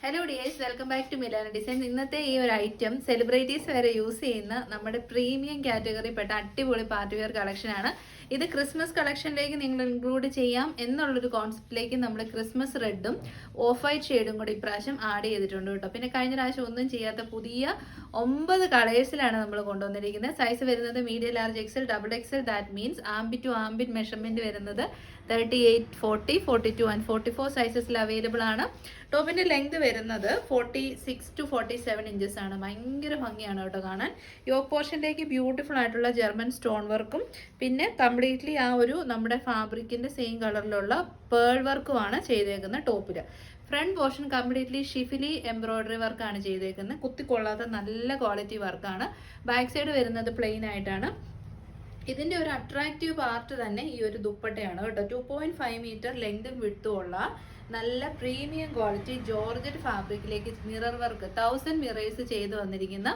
Hello dears, welcome back to Milana design. ഇന്നത്തെ ഈ ഒരു ഐറ്റം സെലിബ്രിറ്റീസ് വരെ യൂസ് ചെയ്യുന്ന നമ്മുടെ പ്രീമിയം കാറ്റഗറിപ്പെട്ട അടിപൊളി പാർട്ടി വെയർ കളക്ഷനാണ്. ഇത് ക്രിസ്മസ് കളക്ഷനിലേക്ക് നിങ്ങൾ ഇൻക്ലൂഡ് ചെയ്യാം എന്നുള്ളൊരു കോൺസെപ്റ്റിലേക്ക് നമ്മൾ ക്രിസ്മസ് റെഡും ഓഫ് വൈറ്റ് ഷെയ്ഡും കൂടി ഇപ്രാവശ്യം ആഡ് ചെയ്തിട്ടുണ്ട് കേട്ടോ. പിന്നെ കഴിഞ്ഞ പ്രാവശ്യം ഒന്നും ചെയ്യാത്ത പുതിയ 9 കളേഴ്സിലാണ് നമ്മൾ കൊണ്ടുവന്നിരിക്കുന്നത്. സൈസ് വരുന്നത് medium, large, XL, double XL. That means armpit to armpit measurement വരുന്നത് 38, 40, 42 ആൻഡ് 44 സൈസസിൽ അവൈലബിൾ ആണ്. ടോപ്പിന്റെ ലെങ്ത് വരുന്നത് 46 to 47 ഇഞ്ചസ് ആണ്. ഭയങ്കര ഭംഗിയാണ് കേട്ടോ കാണാൻ. യോക്ക് പോർഷനിലേക്ക് ബ്യൂട്ടിഫുൾ ആയിട്ടുള്ള ജർമ്മൻ സ്റ്റോൺ വർക്കും പിന്നെ കംപ്ലീറ്റ്ലി ആ ഒരു നമ്മുടെ ഫാബ്രിക്കിന്റെ സെയിം കളറിലുള്ള പേൾ വർക്കുമാണ് ചെയ്തേക്കുന്നത് ടോപ്പിൽ. ഫ്രണ്ട് പോർഷൻ കംപ്ലീറ്റ്ലി ഷിഫിലി എംബ്രോയിഡറി വർക്കാണ് ചെയ്തേക്കുന്നത്. കുത്തിക്കൊള്ളാത്ത നല്ല ക്വാളിറ്റി വർക്കാണ്. ബാക്ക് സൈഡ് വരുന്നത് പ്ലെയിൻ ആയിട്ടാണ്. ഇതിന്റെ ഒരു അട്രാക്റ്റീവ് പാർട്ട് തന്നെ ഈ ഒരു ദുപ്പട്ടയാണ് കേട്ടോ. 2.5 മീറ്റർ ലെങ്തും വിഡ്ത്തും ഉള്ള നല്ല പ്രീമിയം ക്വാളിറ്റി ജോർജറ്റ് ഫാബ്രിക്കിലേക്ക് മിറർ വർക്ക് 1000 മിറേഴ്സ് ചെയ്ത് വന്നിരിക്കുന്ന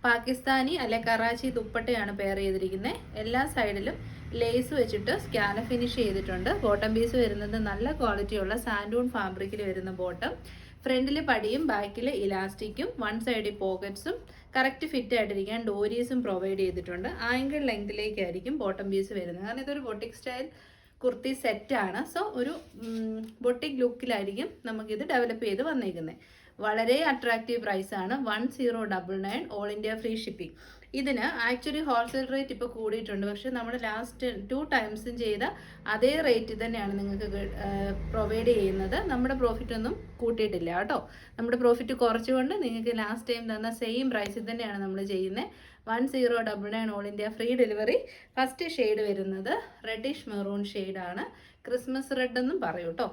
പാകിസ്ഥാനി അല്ലെ കറാച്ചി ദുപ്പട്ടയാണ് പെയർ ചെയ്തിരിക്കുന്നത്. എല്ലാ സൈഡിലും ലേസ് വെച്ചിട്ട് സ്കാല ഫിനിഷ് ചെയ്തിട്ടുണ്ട്. ബോട്ടം പീസ് വരുന്നത് നല്ല ക്വാളിറ്റിയുള്ള സാൻഡൂൺ ഫാബ്രിക്കിൽ വരുന്ന ബോട്ടം. ഫ്രണ്ടിൽ പടിയും ബാക്കിൽ ഇലാസ്റ്റിക്കും വൺ സൈഡിൽ പോക്കറ്റ്സും കറക്റ്റ് ഫിറ്റ് ആയിട്ടിരിക്കാൻ ഡോരീസും പ്രൊവൈഡ് ചെയ്തിട്ടുണ്ട്. ആംഗിൾ ലെങ്തിലേക്കായിരിക്കും ബോട്ടം പീസ് വരുന്നത്. കാരണം ഇതൊരു ബൊട്ടിക് സ്റ്റൈൽ കുർത്തി സെറ്റാണ്. സോ ഒരു ബൊട്ടിക് ലുക്കിലായിരിക്കും നമുക്കിത് ഡെവലപ്പ് ചെയ്ത് വന്നേക്കുന്നത്. വളരെ അട്രാക്റ്റീവ് പ്രൈസാണ്. 1099 ഓൾ ഇന്ത്യ ഫ്രീ ഷിപ്പിംഗ്. ഇതിന് ആക്ച്വലി ഹോൾസെയിൽ റേറ്റ് ഇപ്പോൾ കൂടിയിട്ടുണ്ട്. പക്ഷേ നമ്മൾ ലാസ്റ്റ് 2 ടൈംസും ചെയ്ത അതേ റേറ്റ് തന്നെയാണ് നിങ്ങൾക്ക് പ്രൊവൈഡ് ചെയ്യുന്നത്. നമ്മുടെ പ്രോഫിറ്റ് ഒന്നും കൂട്ടിയിട്ടില്ല കേട്ടോ. നമ്മുടെ പ്രോഫിറ്റ് കുറച്ചുകൊണ്ട് നിങ്ങൾക്ക് ലാസ്റ്റ് ടൈം തന്ന സെയിം പ്രൈസിൽ തന്നെയാണ് നമ്മൾ ചെയ്യുന്നത്. 1099 all India free delivery. First shade വരുന്നത് റെഡിഷ് മെറൂൺ ഷെയ്ഡാണ്. ക്രിസ്മസ് റെഡ് എന്നും പറയൂ കേട്ടോ.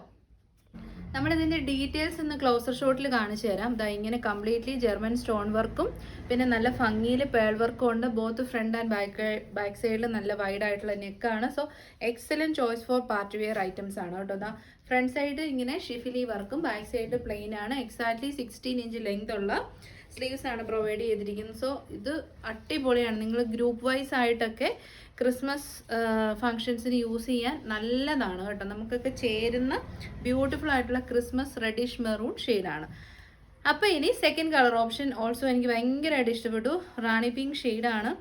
നമ്മളിതിൻ്റെ ഡീറ്റെയിൽസ് ഒന്ന് ക്ലോസർ ഷോട്ടിൽ കാണിച്ചു തരാം. ഇതാ ഇങ്ങനെ കംപ്ലീറ്റ്ലി ജർമ്മൻ സ്റ്റോൺ വർക്കും പിന്നെ നല്ല ഭംഗിയിൽ പേൾ വർക്കും ഉണ്ട്. ബോത്ത് ഫ്രണ്ട് ആൻഡ് ബാക്ക് സൈഡിൽ നല്ല വൈഡ് ആയിട്ടുള്ള നെക്കാണ്. So excellent choice for party wear items ആണ് കേട്ടോ. ഇതാ ഫ്രണ്ട് സൈഡ് ഇങ്ങനെ ഷിഫിലി വർക്കും ബാക്ക് സൈഡ് പ്ലെയിൻ ആണ്. എക്സാക്ട്ലി 16 ഇഞ്ച് ലെങ്ത് ഉള്ള സ്ലീവ്സ് ആണ് പ്രൊവൈഡ് ചെയ്തിരിക്കുന്നത്. സോ ഇത് അടിപൊളിയാണ്. നിങ്ങൾ ഗ്രൂപ്പ് വൈസ് ആയിട്ടൊക്കെ ക്രിസ്മസ് ഫങ്ഷൻസിന് യൂസ് ചെയ്യാൻ നല്ലതാണ് കേട്ടോ. നമുക്കൊക്കെ ചേരുന്ന ബ്യൂട്ടിഫുൾ ആയിട്ടുള്ള ക്രിസ്മസ് റെഡിഷ് മെറൂൺ ഷെയ്ഡാണ്. അപ്പോൾ ഇനി സെക്കൻഡ് കളർ ഓപ്ഷൻ ഓൾസോ എനിക്ക് ഭയങ്കരമായിട്ട് ഇഷ്ടപ്പെട്ടു. റാണി പിങ്ക് ഷെയ്ഡാണ്.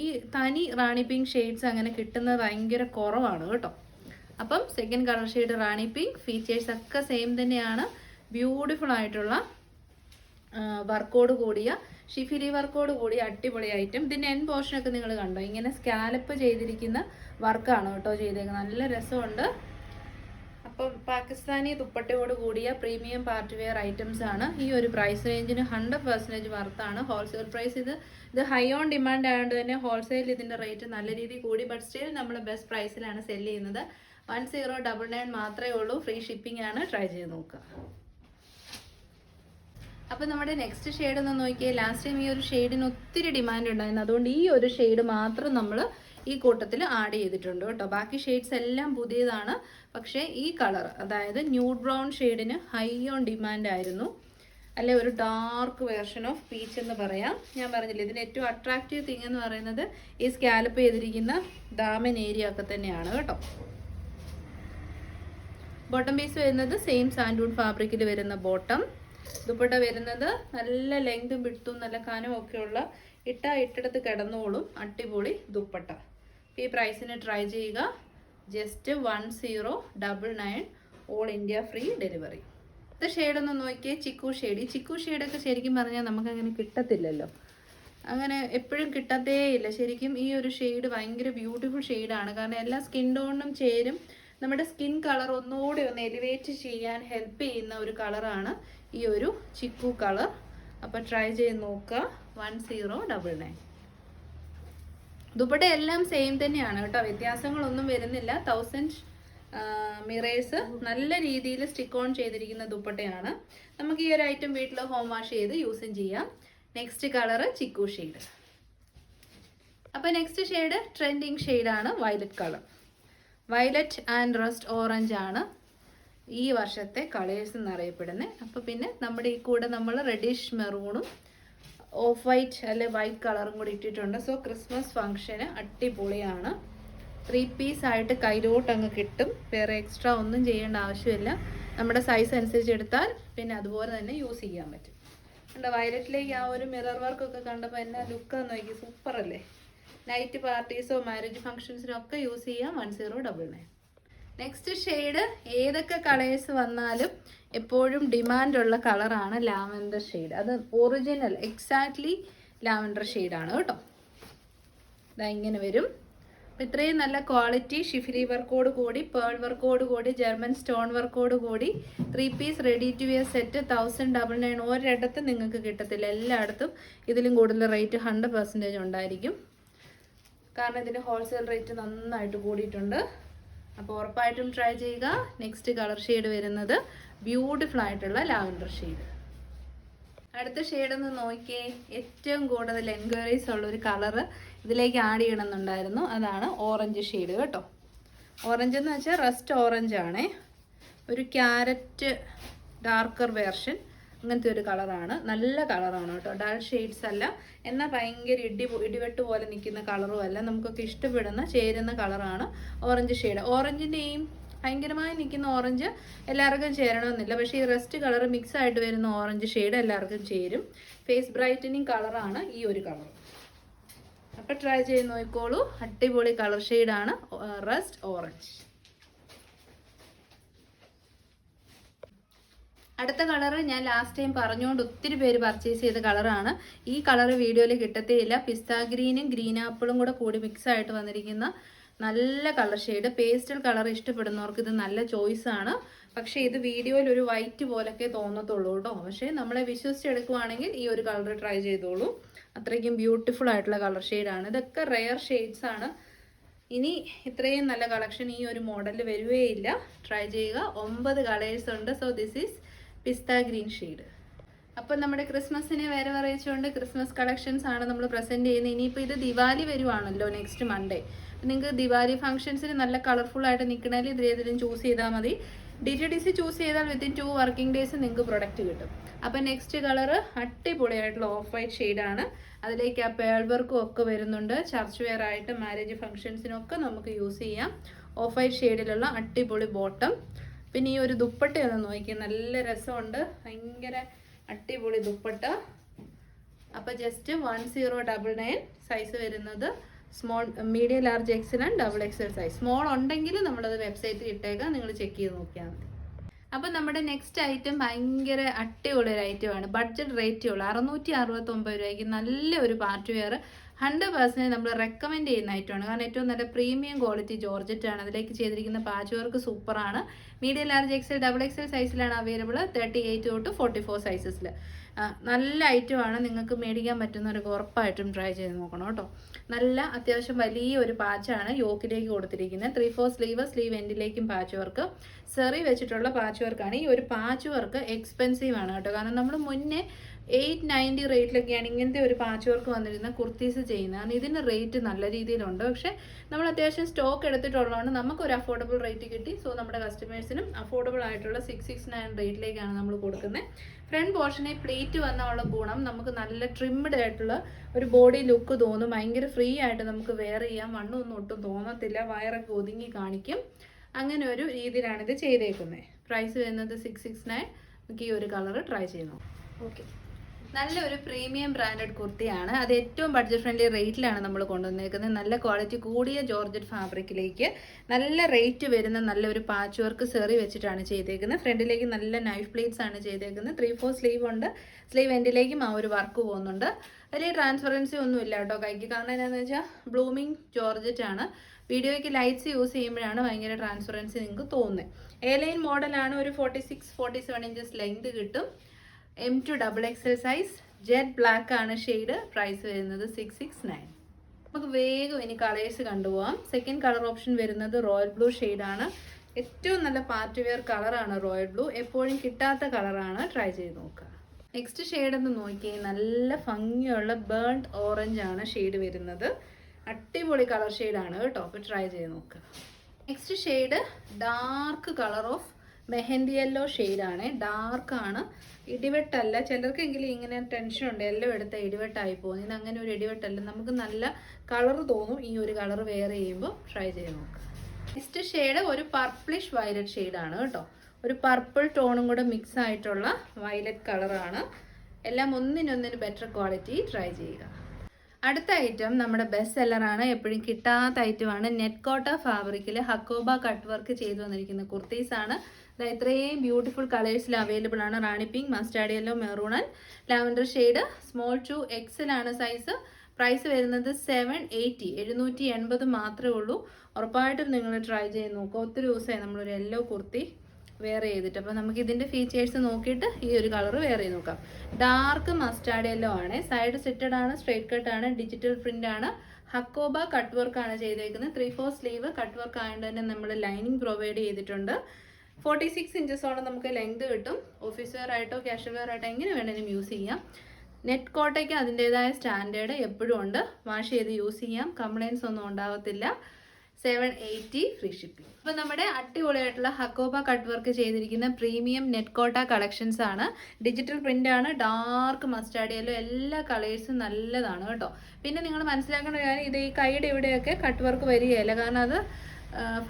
ഈ തനി റാണി പിങ്ക് ഷെയ്ഡ്സ് അങ്ങനെ കിട്ടുന്നത് ഭയങ്കര കുറവാണ് കേട്ടോ. അപ്പം സെക്കൻഡ് കളർ ഷെയ്ഡ് റാണി പിങ്ക്. ഫീച്ചേഴ്സ് ഒക്കെ സെയിം തന്നെയാണ്. ബ്യൂട്ടിഫുൾ ആയിട്ടുള്ള വർക്കോട് കൂടിയ ഷിഫിലി വർക്കോട് കൂടിയ അടിപൊളി ഐറ്റം. ഇതിൻ്റെ എൻ പോർഷനൊക്കെ നിങ്ങൾ കണ്ടോ, ഇങ്ങനെ സ്കാലപ്പ് ചെയ്തിരിക്കുന്ന വർക്കാണ് കേട്ടോ ചെയ്തേക്കുന്നത്. നല്ല രസമുണ്ട്. അപ്പം പാകിസ്ഥാനി ദുപ്പട്ടയോട് കൂടിയ പ്രീമിയം പാർട്ടി വെയർ ഐറ്റംസ് ആണ്. ഈ ഒരു പ്രൈസ് റേഞ്ചിന് 100% വർത്താണ്. ഹോൾസെയിൽ പ്രൈസ് ഇത് ഹൈ ഓൺ ഡിമാൻഡ് ആയതുകൊണ്ട് തന്നെ ഹോൾസെയിൽ ഇതിൻ്റെ റേറ്റ് നല്ല രീതിയിൽ കൂടി. ബട്ട് സ്റ്റിൽ നമ്മൾ ബെസ്റ്റ് പ്രൈസിലാണ് സെല് ചെയ്യുന്നത്. 1099 മാത്രമേ ഉള്ളൂ. ഫ്രീ ഷിപ്പിംഗ് ആണ്. ട്രൈ ചെയ്ത് നോക്കുക. അപ്പോൾ നമ്മുടെ നെക്സ്റ്റ് ഷെയ്ഡ് ഒന്ന് നോക്കിയാൽ ലാസ്റ്റ് ടൈം ഈ ഒരു ഷെയ്ഡിന് ഒത്തിരി ഡിമാൻഡ് ഉണ്ടായിരുന്നു. അതുകൊണ്ട് ഈ ഒരു ഷെയ്ഡ് മാത്രം നമ്മൾ ഈ കൂട്ടത്തിൽ ആഡ് ചെയ്തിട്ടുണ്ട് കേട്ടോ. ബാക്കി ഷെയ്ഡ്സ് എല്ലാം പുതിയതാണ്. പക്ഷേ ഈ കളർ, അതായത് ന്യൂഡ് ബ്രൗൺ ഷെയ്ഡിന് ഹൈ ഓൺ ഡിമാൻഡ് ആയിരുന്നു. അല്ലെ ഒരു ഡാർക്ക് വേർഷൻ ഓഫ് പീച്ച് എന്ന് പറയാം. ഞാൻ പറഞ്ഞില്ല, ഇതിന് ഏറ്റവും അട്രാക്റ്റീവ് തിങ് എന്ന് പറയുന്നത് ഈ സ്കാലപ്പ് ചെയ്തിരിക്കുന്ന ദാമൻ ഏരിയ ഒക്കെ തന്നെയാണ് കേട്ടോ. ബോട്ടം പീസ് വരുന്നത് സെയിം സാൻഡൂൺ ഫാബ്രിക്കിൽ വരുന്ന ബോട്ടം. ദുപ്പട്ട വരുന്നത് നല്ല ലെങ്തും വിഡ്ത്തും നല്ല കനവും ഒക്കെയുള്ള ഇട്ടിടത്ത് കിടന്നോളും അടിപൊളി ദുപ്പട്ട. ഈ പ്രൈസിന് ട്രൈ ചെയ്യുക. Just 1099 all India free delivery. ഇത് ഷെയ്ഡൊന്ന് നോക്കിയേ, ചിക്കു ഷെയ്ഡ്. ഈ ചിക്കു ഷെയ്ഡൊക്കെ ശരിക്കും പറഞ്ഞാൽ നമുക്കങ്ങനെ കിട്ടത്തില്ലല്ലോ. അങ്ങനെ എപ്പോഴും കിട്ടത്തേ ഇല്ല. ശരിക്കും ഈ ഒരു ഷെയ്ഡ് ഭയങ്കര ബ്യൂട്ടിഫുൾ ഷെയ്ഡാണ്. കാരണം എല്ലാ സ്കിൻ ടോണിനും ചേരും. നമ്മുടെ സ്കിൻ കളർ ഒന്നുകൂടി ഒന്ന് എലിവേറ്റ് ചെയ്യാൻ ഹെൽപ്പ് ചെയ്യുന്ന ഒരു കളറാണ് ഈ ഒരു ചിക്കു കളർ. അപ്പോൾ ട്രൈ ചെയ്ത് നോക്കുക. 1099. ദുപ്പട്ട എല്ലാം സെയിം തന്നെയാണ് കേട്ടോ. വ്യത്യാസങ്ങളൊന്നും വരുന്നില്ല. 1000 മിറേഴ്സ് നല്ല രീതിയിൽ സ്റ്റിക്ക് ഓൺ ചെയ്തിരിക്കുന്ന ദുപ്പട്ടയാണ്. നമുക്ക് ഈ ഒരു ഐറ്റം വീട്ടിൽ ഹോം വാഷ് ചെയ്ത് യൂസും ചെയ്യാം. Next colour chikoo shade. അപ്പോൾ നെക്സ്റ്റ് ഷെയ്ഡ് ട്രെൻഡിങ് ഷെയ്ഡാണ് violet colour. Violet and rust orange ആണ് ഈ വർഷത്തെ കളേഴ്സ് എന്നറിയപ്പെടുന്നത്. അപ്പോൾ പിന്നെ നമ്മുടെ ഈ കൂടെ നമ്മൾ റെഡിഷ് മെറൂണും ഓഫ് വൈറ്റ് അല്ലെ വൈറ്റ് കളറും കൂടി ഇട്ടിട്ടുണ്ട്. സോ ക്രിസ്മസ് ഫംഗ്ഷന് അടിപൊളിയാണ്. 3 പീസ് ആയിട്ട് കയ്യിലോട്ട് അങ്ങ് കിട്ടും. വേറെ എക്സ്ട്രാ ഒന്നും ചെയ്യേണ്ട ആവശ്യമില്ല. നമ്മുടെ സൈസ് അനുസരിച്ച് എടുത്താൽ പിന്നെ അതുപോലെ തന്നെ യൂസ് ചെയ്യാൻ പറ്റും. കണ്ടോ, വയലറ്റിലേക്ക് ആ ഒരു മിറർ വർക്കൊക്കെ കണ്ടപ്പോൾ എന്നാ ലുക്കാന്ന് നോക്കി, സൂപ്പറല്ലേ. നൈറ്റ് പാർട്ടീസോ മാരേജ് ഫംഗ്ഷൻസിനോ ഒക്കെ യൂസ് ചെയ്യാം. 1099. നെക്സ്റ്റ് ഷെയ്ഡ് ഏതൊക്കെ കളേഴ്സ് വന്നാലും എപ്പോഴും ഡിമാൻഡുള്ള കളറാണ് ലാവൻഡർ ഷെയ്ഡ്. അത് ഒറിജിനൽ എക്സാക്ട്ലി ലാവൻഡർ ഷെയ്ഡാണ് കേട്ടോ. ഇതാ ഇങ്ങനെ വരും. ഇത്രയും നല്ല ക്വാളിറ്റി ഷിഫിലി വർക്കോട് കൂടി, പേൾ വർക്കോട് കൂടി, ജർമ്മൻ സ്റ്റോൺ വർക്കോട് കൂടി 3 piece ready to wear set 1099. ഒരിടത്തും നിങ്ങൾക്ക് കിട്ടത്തില്ല. എല്ലായിടത്തും ഇതിലും കൂടുതൽ റേറ്റ് 100% ഉണ്ടായിരിക്കും. കാരണം ഇതിന് ഹോൾസെയിൽ റേറ്റ് നന്നായിട്ട് കൂടിയിട്ടുണ്ട്. അപ്പോൾ ഉറപ്പായിട്ടും ട്രൈ ചെയ്യുക. നെക്സ്റ്റ് കളർ ഷെയ്ഡ് വരുന്നത് ബ്യൂട്ടിഫുൾ ആയിട്ടുള്ള ലാവൻഡർ ഷെയ്ഡ്. അടുത്ത ഷെയ്ഡ് ഒന്ന് നോക്കിയേ. ഏറ്റവും കൂടുതൽ എൻക്വയറീസ് ഉള്ളൊരു കളറ് ഇതിലേക്ക് ആഡ് ചെയ്യണമെന്നുണ്ടായിരുന്നു. അതാണ് ഓറഞ്ച് ഷെയ്ഡ് കേട്ടോ. ഓറഞ്ച് എന്ന് വെച്ചാൽ റസ്റ്റ് ഓറഞ്ച് ആണേ. ഒരു ക്യാരറ്റ് ഡാർക്കർ വേർഷൻ, അങ്ങനത്തെ ഒരു കളറാണ്. നല്ല കളറാണ് കേട്ടോ. ഡൾ ഷെയ്ഡ്സ് അല്ല, എന്നാൽ ഭയങ്കര ഇടിവെട്ട് പോലെ നിൽക്കുന്ന കളറും അല്ല. നമുക്കൊക്കെ ഇഷ്ടപ്പെടുന്ന ചേരുന്ന കളറാണ് ഓറഞ്ച് ഷെയ്ഡ്. ഓറഞ്ചിൻ്റെയും ഭയങ്കരമായി നിൽക്കുന്ന ഓറഞ്ച് എല്ലാവർക്കും ചേരണമെന്നില്ല. പക്ഷേ ഈ റസ്റ്റ് കളർ മിക്സ് ആയിട്ട് വരുന്ന ഓറഞ്ച് ഷെയ്ഡ് എല്ലാവർക്കും ചേരും. ഫേസ് ബ്രൈറ്റനിങ് കളറാണ് ഈ ഒരു കളർ. അപ്പോൾ ട്രൈ ചെയ്ത് നോക്കിക്കോളൂ. അടിപൊളി കളർ ഷെയ്ഡാണ് റസ്റ്റ് ഓറഞ്ച്. അടുത്ത കളറ് ഞാൻ ലാസ്റ്റ് ടൈം പറഞ്ഞുകൊണ്ട് ഒത്തിരി പേര് പർച്ചേസ് ചെയ്ത കളറാണ്. ഈ കളർ വീഡിയോയിൽ കിട്ടത്തേയില്ല. പിസ്ത ഗ്രീനും ഗ്രീൻ ആപ്പിളും കൂടെ കൂടി മിക്സ് ആയിട്ട് വന്നിരിക്കുന്ന നല്ല കളർ ഷെയ്ഡ്. പേസ്റ്റൽ കളർ ഇഷ്ടപ്പെടുന്നവർക്ക് ഇത് നല്ല ചോയ്സാണ്. പക്ഷേ ഇത് വീഡിയോയിൽ ഒരു വൈറ്റ് പോലൊക്കെ തോന്നത്തുള്ളൂ കേട്ടോ. പക്ഷേ നമ്മളെ വിശ്വസിച്ചെടുക്കുവാണെങ്കിൽ ഈ ഒരു കളർ ട്രൈ ചെയ്തോളൂ. അത്രയ്ക്കും ബ്യൂട്ടിഫുൾ ആയിട്ടുള്ള കളർ ഷെയ്ഡാണ്. ഇതൊക്കെ റെയർ ഷെയ്ഡ്സ് ആണ്. ഇനി ഇത്രയും നല്ല കളക്ഷൻ ഈ ഒരു മോഡലിൽ വരുകയില്ല. ട്രൈ ചെയ്യുക. 9 കളേഴ്സ് ഉണ്ട്. So this is pista green shade. അപ്പം നമ്മുടെ ക്രിസ്മസിനെ വേറെ അറിയിച്ചുകൊണ്ട് ക്രിസ്മസ് കളക്ഷൻസ് ആണ് നമ്മൾ പ്രസൻറ്റ് ചെയ്യുന്നത്. ഇനിയിപ്പോൾ ഇത് ദിവാലി വരുവാണല്ലോ നെക്സ്റ്റ് മൺഡേ. നിങ്ങൾക്ക് ദിവാലി ഫംഗ്ഷൻസിന് നല്ല കളർഫുൾ ആയിട്ട് നിൽക്കണമെങ്കിൽ ഇതിലേതെങ്കിലും ചൂസ് ചെയ്താൽ മതി. DTDC ചൂസ് ചെയ്താൽ വിത്തിൻ 2 വർക്കിംഗ് ഡേയ്സ് നിങ്ങൾക്ക് പ്രൊഡക്റ്റ് കിട്ടും. അപ്പം നെക്സ്റ്റ് കളറ് അടിപൊളിയായിട്ടുള്ള ഓഫ് വൈറ്റ് ഷെയ്ഡാണ്. അതിലേക്ക് ആ പേൾ വർക്കും ഒക്കെ വരുന്നുണ്ട്. ചർച്ച് വെയർ ആയിട്ട് മാരേജ് ഫംഗ്ഷൻസിനൊക്കെ നമുക്ക് യൂസ് ചെയ്യാം. ഓഫ് വൈറ്റ് ഷെയ്ഡിലുള്ള അടിപൊളി ബോട്ടം. പിന്നെ ഈ ഒരു ദുപ്പട്ടയൊന്ന് നോക്കി, നല്ല രസമുണ്ട്. ഭയങ്കര അടിപൊളി ദുപ്പട്ട. അപ്പോൾ ജസ്റ്റ് 1099 സൈസ് വരുന്നത്. Small, medium, large, Excel and XXL size. Small ഉണ്ടെങ്കിൽ നമ്മളത് വെബ്സൈറ്റിൽ ഇട്ടേക്കാം. നിങ്ങൾ ചെക്ക് ചെയ്ത് നോക്കിയാൽ മതി. അപ്പോൾ നമ്മുടെ നെക്സ്റ്റ് ഐറ്റം ഭയങ്കര അടിപൊളി ഒരു ഐറ്റമാണ്. ബഡ്ജറ്റ് റേറ്റേ ഉള്ളൂ. 669 രൂപയ്ക്ക് നല്ല ഒരു പാർട്ടി വെയർ 100% നമ്മൾ റെക്കമെൻഡ് ചെയ്യുന്ന ഐറ്റമാണ്. കാരണം ഏറ്റവും നല്ല പ്രീമിയം ക്വാളിറ്റി ജോർജറ്റ് ആണ്. അതിലേക്ക് ചെയ്തിരിക്കുന്ന പാച്ച് വർക്ക് സൂപ്പറാണ്. മീഡിയം, ലാർജ്, എക്സൽ, XXL സൈസിലാണ് അവൈലബിൾ. 38 തൊട്ട് 44 സൈസസിൽ. നല്ല ഐറ്റമാണ്. നിങ്ങൾക്ക് മേടിക്കാൻ പറ്റുന്നവർക്ക് ഉറപ്പായിട്ടും ട്രൈ ചെയ്ത് നോക്കണം കേട്ടോ. നല്ല അത്യാവശ്യം വലിയ ഒരു പാച്ചാണ് യോക്കിലേക്ക് കൊടുത്തിരിക്കുന്നത്. 3/4 സ്ലീവ് എൻഡിലേക്കും പാച്ച് വർക്ക്, സെറി വെച്ചിട്ടുള്ള പാച്ച് വർക്കാണ്. ഈ ഒരു പാച്ച് വർക്ക് എക്സ്പെൻസീവ് ആണ് കേട്ടോ. കാരണം നമ്മൾ മുന്നേ 890 റേറ്റിലൊക്കെയാണ് ഇങ്ങനത്തെ ഒരു പാച്ച് വർക്ക് വന്നിരുന്ന കുർത്തീസ് ചെയ്യുന്നത്. കാരണം ഇതിന് റേറ്റ് നല്ല രീതിയിലുണ്ട്. പക്ഷേ നമ്മൾ അത്യാവശ്യം സ്റ്റോക്ക് എടുത്തിട്ടുള്ളതുകൊണ്ട് നമുക്കൊരു അഫോർഡബിൾ റേറ്റ് കിട്ടി. സോ നമ്മുടെ കസ്റ്റമേഴ്സിനും അഫോർഡബിൾ ആയിട്ടുള്ള 669 റേറ്റിലേക്കാണ് നമ്മൾ കൊടുക്കുന്നത്. ഫ്രണ്ട് പോർഷനെ പ്ലേറ്റ് വന്നുള്ള ഗുണം നമുക്ക് നല്ല ട്രിംഡ് ആയിട്ടുള്ള ഒരു ബോഡി ലുക്ക് തോന്നും. ഭയങ്കര ഫ്രീ ആയിട്ട് നമുക്ക് വെയർ ചെയ്യാം. വണ്ണമൊന്നും ഒട്ടും തോന്നത്തില്ല. വയറൊക്കെ ഒതുങ്ങി കാണിക്കും. അങ്ങനെ ഒരു രീതിയിലാണ് ഇത് ചെയ്തേക്കുന്നത്. പ്രൈസ് വരുന്നത് 669. നമുക്ക് ഈ ഒരു കളർ ട്രൈ ചെയ്യുന്നു. ഓക്കെ, നല്ലൊരു പ്രീമിയം ബ്രാൻഡഡ് കുർത്തിയാണ്. അത് ഏറ്റവും ബഡ്ജറ്റ് ഫ്രണ്ട്ലി റേറ്റിലാണ് നമ്മൾ കൊണ്ടുവന്നേക്കുന്നത്. നല്ല ക്വാളിറ്റി കൂടിയ ജോർജറ്റ് ഫാബ്രിക്കിലേക്ക് നല്ല റേറ്റ് വരുന്ന നല്ലൊരു പാച്ച് വർക്ക് സെറി വെച്ചിട്ടാണ് ചെയ്തേക്കുന്നത്. ഫ്രണ്ടിലേക്ക് നല്ല നൈഫ് പ്ലേറ്റ്സ് ആണ് ചെയ്തേക്കുന്നത്. 3/4 സ്ലീവ് ഉണ്ട്. സ്ലീവ് എൻഡിലേക്കും ആ ഒരു വർക്ക് പോകുന്നുണ്ട്. വലിയ ട്രാൻസ്പെറൻസി ഒന്നും ഇല്ല കേട്ടോ കൈക്ക്. കാരണം എന്താണെന്ന് വെച്ചാൽ ബ്ലൂമിങ് ജോർജറ്റ് ആണ്. വീഡിയോയ്ക്ക് ലൈറ്റ്സ് യൂസ് ചെയ്യുമ്പോഴാണ് ഭയങ്കര ട്രാൻസ്പെറൻസി നിങ്ങൾക്ക് തോന്നുന്നത്. എ-ലൈൻ മോഡലാണ്. ഒരു 46-47 ഇഞ്ചസ് ലെങ്ത് കിട്ടും. M2 XXL size. Jet black ആണ് ഷെയ്ഡ്. പ്രൈസ് വരുന്നത് 669. നമുക്ക് വേഗം ഇനി കളേഴ്സ് കണ്ടുപോകാം. സെക്കൻഡ് കളർ ഓപ്ഷൻ വരുന്നത് റോയൽ ബ്ലൂ ഷെയ്ഡാണ്. ഏറ്റവും നല്ല പാർട്ടി വെയർ കളറാണ് റോയൽ ബ്ലൂ. എപ്പോഴും കിട്ടാത്ത കളറാണ്. ട്രൈ ചെയ്ത് നോക്കുക. നെക്സ്റ്റ് ഷെയ്ഡ് ഒന്ന് നോക്കിയേ. നല്ല ഭംഗിയുള്ള ബേൺഡ് ഓറഞ്ച് ആണ് ഷെയ്ഡ് വരുന്നത്. അടിപൊളി കളർ ഷെയ്ഡാണ് കേട്ടോ. അപ്പോൾ ട്രൈ ചെയ്ത് നോക്കുക. Next shade dark colour of mehndi yellow ഷെയ്ഡാണ്. ഡാർക്കാണ്, ഇടിവെട്ടല്ല. ചിലർക്കെങ്കിലും ഇങ്ങനെ ടെൻഷൻ ഉണ്ട് എല്ലാം എടുത്ത ഇടിവെട്ടായി പോകുന്നു. ഇത് അങ്ങനെ ഒരു ഇടിവെട്ടല്ല. നമുക്ക് നല്ല കളർ തോന്നും ഈ ഒരു കളർ വെയർ ചെയ്യുമ്പോൾ. ട്രൈ ചെയ്ത് നോക്കുക. നെക്സ്റ്റ് ഷെയ്ഡ് ഒരു പർപ്പിളിഷ് വയലറ്റ് ഷെയ്ഡാണ് കേട്ടോ. ഒരു പർപ്പിൾ ടോണും കൂടെ മിക്സ് ആയിട്ടുള്ള വയലറ്റ് കളറാണ്. എല്ലാം ഒന്നിനൊന്നിന് ബെറ്റർ ക്വാളിറ്റി. ട്രൈ ചെയ്യുക. അടുത്ത ഐറ്റം നമ്മുടെ ബെസ്റ്റ് സെല്ലറാണ്, എപ്പോഴും കിട്ടാത്ത ഐറ്റമാണ്. നെറ്റ് കോട്ട ഫാബ്രിക്കിൽ ഹക്കോബ കട്ട് വർക്ക് ചെയ്തു വന്നിരിക്കുന്ന കുർത്തീസാണ്. ഇത്രയും ബ്യൂട്ടിഫുൾ കളേഴ്സിൽ അവൈലബിൾ ആണ്. Rani pink, mustard yellow, maroon and lavender shade. Small to XL ആണ് സൈസ്. പ്രൈസ് വരുന്നത് 780, 780 മാത്രമേ ഉള്ളൂ. ഉറപ്പായിട്ടും നിങ്ങൾ ട്രൈ ചെയ്ത് നോക്കുക. ഒത്തിരി ദിവസമായി നമ്മളൊരു യെല്ലോ കുർത്തി വെയർ ചെയ്തിട്ട്. അപ്പോൾ നമുക്ക് ഇതിൻ്റെ ഫീച്ചേഴ്സ് നോക്കിയിട്ട് ഈ ഒരു കളർ വെയർ ചെയ്ത് നോക്കാം. ഡാർക്ക് മസ്റ്റാർഡ് യെല്ലോ ആണ്. സൈഡ് സിറ്റഡ് ആണ്, സ്ട്രേറ്റ് കട്ട് ആണ്, ഡിജിറ്റൽ പ്രിന്റ് ആണ്. ഹക്കോബ കട്ട് വർക്ക് ആണ് ചെയ്തേക്കുന്നത്. 3/4 സ്ലീവ് കട്ട് വർക്ക് ആയതുകൊണ്ട് തന്നെ നമ്മൾ ലൈനിങ് പ്രൊവൈഡ് ചെയ്തിട്ടുണ്ട്. 46 ഇഞ്ചസോളം നമുക്ക് ലെങ്ത് കിട്ടും. ഓഫീസ് വെയർ ആയിട്ടോ ക്യാഷ്വൽ വെയർ ആയിട്ടോ എങ്ങനെ വേണമെങ്കിലും യൂസ് ചെയ്യാം. നെറ്റ് കോട്ടയ്ക്ക് അതിൻ്റെതായ സ്റ്റാൻഡേർഡ് എപ്പോഴും ഉണ്ട്. വാഷ് ചെയ്ത് യൂസ് ചെയ്യാം, കംപ്ലൈൻസ് ഒന്നും ഉണ്ടാവത്തില്ല. 780 ഫ്രീ ഷിപ്പിംഗ്. അപ്പോൾ നമ്മുടെ അടിപൊളിയായിട്ടുള്ള ഹക്കോബ കട്ട് വർക്ക് ചെയ്തിരിക്കുന്ന പ്രീമിയം നെറ്റ് കോട്ട കളക്ഷൻസ് ആണ്. ഡിജിറ്റൽ പ്രിന്റ് ആണ്, ഡാർക്ക് മസ്റ്റാർഡ് യെല്ലോ, എല്ലാ കളേഴ്സും നല്ലതാണ് കേട്ടോ. പിന്നെ നിങ്ങൾ മനസ്സിലാക്കേണ്ട കാര്യം, ഇത് ഈ കൈയുടെ ഇവിടെയൊക്കെ കട്ട് വർക്ക് വരികയില്ല. കാരണം അത്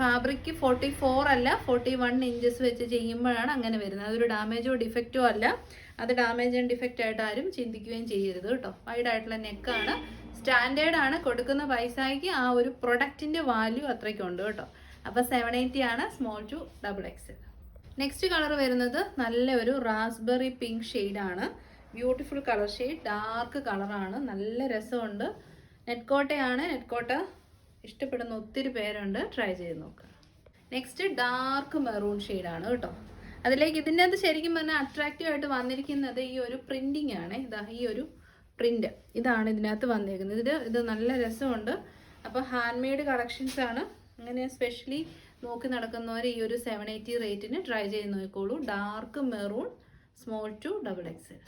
ഫാബ്രിക് 44 അല്ല 41 ഇഞ്ചസ് വെച്ച് ചെയ്യുമ്പോഴാണ് അങ്ങനെ വരുന്നത്. അതൊരു ഡാമേജോ ഡിഫക്റ്റോ അല്ല. അത് ഡാമേജ് ആൻഡ് ഡിഫക്റ്റ് ആയിട്ട് ആരും ചിന്തിക്കുകയും ചെയ്യരുത് കേട്ടോ. വൈഡ് ആയിട്ടുള്ള നെക്കാണ്, സ്റ്റാൻഡേർഡ് ആണ്. കൊടുക്കുന്ന പൈസയ്ക്ക് ആ ഒരു പ്രൊഡക്റ്റിന്റെ വാല്യൂ അത്രയ്ക്കുണ്ട് കേട്ടോ. അപ്പോൾ 780 ആണ്, small to XXL. Next colour വരുന്നത് നല്ല ഒരു റാസ്ബെറി പിങ്ക് ഷെയ്ഡാണ്. ബ്യൂട്ടിഫുൾ കളർ ഷെയ്ഡ്, ഡാർക്ക് കളറാണ്, നല്ല രസമുണ്ട്. നെറ്റ് കോട്ടയാണ്. നെറ്റ് കോട്ട ഇഷ്ടപ്പെടുന്ന ഒത്തിരി പേരുണ്ട്. ട്രൈ ചെയ്ത് നോക്കുക. നെക്സ്റ്റ് ഡാർക്ക് മെറൂൺ ഷെയ്ഡാണ് കേട്ടോ. അതിലേക്ക് ഇതിൻ്റെ അത് ശരിക്കും പറഞ്ഞാൽ അട്രാക്റ്റീവ് ആയിട്ട് വന്നിരിക്കുന്നത് ഈ ഒരു പ്രിന്റിംഗ് ആണ്. ഇതാ ഈ ഒരു പ്രിന്റ് ഇതാണ് ഇതിനകത്ത് വന്നിരിക്കുന്നത്. ഇത് നല്ല രസമുണ്ട്. അപ്പോൾ ഹാൻഡ് മെയ്ഡ് കളക്ഷൻസ് ആണ്. അങ്ങനെ സ്പെഷ്യലി നോക്കി നടക്കുന്നവർ ഈ ഒരു 780 റേറ്റിന് ട്രൈ ചെയ്ത് നോക്കിക്കോളൂ. Dark maroon, small to XXL.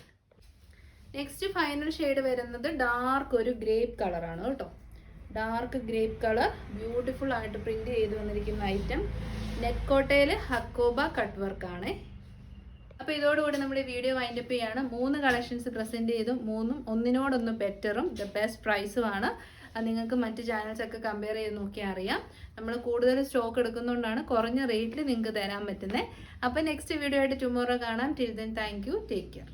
Next final shade വരുന്നത് ഡാർക്ക് ഒരു ഗ്രേപ്പ് കളറാണ് കേട്ടോ. ഡാർക്ക് ഗ്രേപ്പ് കളർ, ബ്യൂട്ടിഫുൾ ആയിട്ട് പ്രിന്റ് ചെയ്ത് വന്നിരിക്കുന്ന ഐറ്റം. നെറ്റ് കോട്ടയിൽ ഹക്കോബ കട്ട് വർക്കാണ്. അപ്പോൾ ഇതോടുകൂടി നമ്മുടെ വീഡിയോ വൈൻഡപ്പ് ചെയ്യാണ്. 3 കളക്ഷൻസ് പ്രസൻറ്റ് ചെയ്തു. 3ഉം ഒന്നിനോടൊന്ന് ബെറ്ററും ദ ബെസ്റ്റ് പ്രൈസുമാണ്. അത് നിങ്ങൾക്ക് മറ്റ് ചാനൽസ് ഒക്കെ കമ്പയർ ചെയ്ത് നോക്കിയാൽ അറിയാം. നമ്മൾ കൂടുതൽ സ്റ്റോക്ക് എടുക്കുന്നതുകൊണ്ടാണ് കുറഞ്ഞ റേറ്റിൽ നിങ്ങൾക്ക് തരാൻ പറ്റുന്നത്. അപ്പോൾ നെക്സ്റ്റ് വീഡിയോ ആയിട്ട് ടുമോറോ കാണാം. Till then thank you, take care.